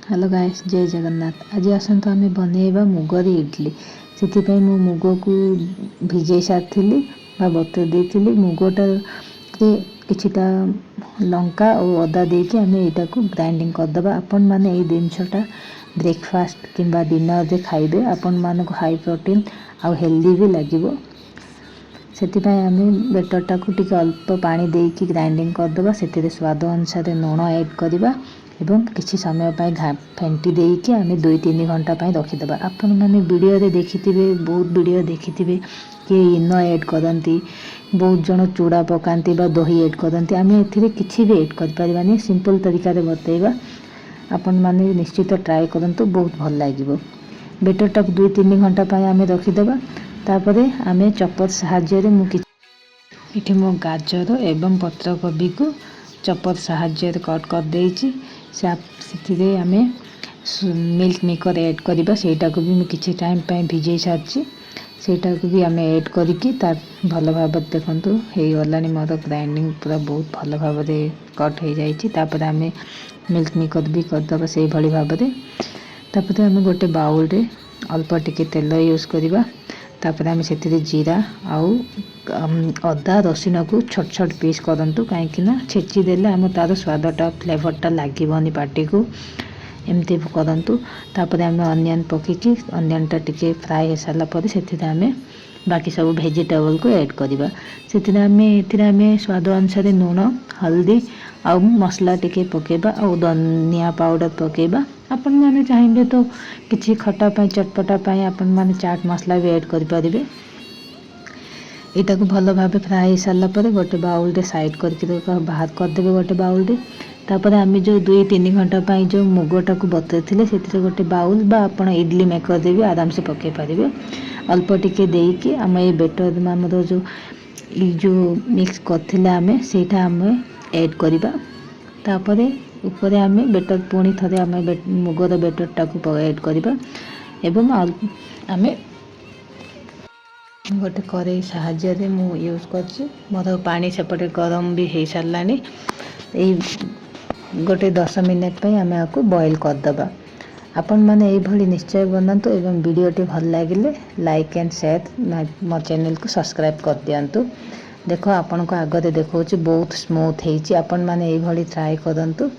Hello guys, जय जगन्नाथ। आज आसतु आम बनइबा मुगरी इडली। से मुग को भिजे सारी बतर देती मुगटा किछिटा लंका और अदा देकी आम यहाँ को ग्राइंडिंग करदे। आपण मैंने ये जिनसटा ब्रेकफास्ट किंबा डिनर रे खाइबे। आपण मानक हाई प्रोटीन आउ हेल्दी भी लगे। से आम बेटरटा को टिके अल्प पानी देकी ग्राइंडिंग करदे। से स्वाद अनुसार लुण ऐड करवा एवं किसी समय फेंटी देकी आम 2-3 घंटा रखीदे। आपण मैंने वीडियो देखी बहुत वीडियो देखी कि इनो ऐड करती, बहुत जन चूड़ा पकाती दही ऐड करती। आम ए किसी भी ऐड कर सिंपल तरीका बतेगा। आपण मैंने निश्चित ट्राए करूँ, बहुत भल लगे। बेटरटा 2-3 घंटा आम रखीदे। तापर आम चपर साहाय्य मुझे मो गाजर एवं पत्रकोबी को चपर साहाय्य कट कर देछि। से आम मिल्क मेकर ऐड करवा। सेटा को भी किसी टाइम भिजे सारी सेटा को भी आम ऐड करके भल भाव देखूँ हो गला। मोर ग्राइंडिंग पूरा बहुत भल भाव कट हो जापर। आम मिल्क मेकर भी करदे से भाई भाव। तापर आम गोटे बाउल रे अल्प टिके तेल यूज करवा। तापर आम से जीरा आउ अदा रसुण को छोट छोट पीस करूँ कहीं छेची देले आम तार स्वादटा फ्लेवरटा लगे पार्टी को एमती करूँ। तापर आम अनियन पकईकि अनियनटा टिके फ्राए हो सारापर से आम बाकी सब वेजिटेबल को ऐड करवा। से आम स्वाद अनुसार लुण हल्दी आउ मसला टिके पकेबा आउ धनिया पाउडर पकेबा। आपण मैंने चाहिए तो किसी खटा चटपटा आपण मैंने चाट मसला भी ऐड करें। यहाँ को भल भाव फ्राए हो सारापर गोटे बाउल रे साइड करके बाहर करदे। गोटे बाउल रे तापर आम जो 2-3 घंटा जो मुगटा को बतई थे से गोटे बाउल बा आपण इडली मेकर दे भी आराम से पकई पारे। अल्प टिके देकी आम ये बेटर आम जो मिक्स करथिले आम सेटा आम ऐड करवा। तापर ऊपर आम बेटर पुणी थे आम मुगर बेटरटा को ऐड करवा एवं आम गोटे कड़ाई साहाय्य मु यूज कर मोर पानी सेपटे गरम भी हो सारा। गोटे 10 मिनट आम आपको बॉयल करदे। आपण मैंने ये निश्चय बनातु एवं वीडियोटी भल लगे लाइक एंड शेयर मो चैनल को सब्सक्राइब कर दिंतु। देख आपण को आगे देखा बहुत स्मूथ होती। आपण मैंने ये ट्राए करूँ।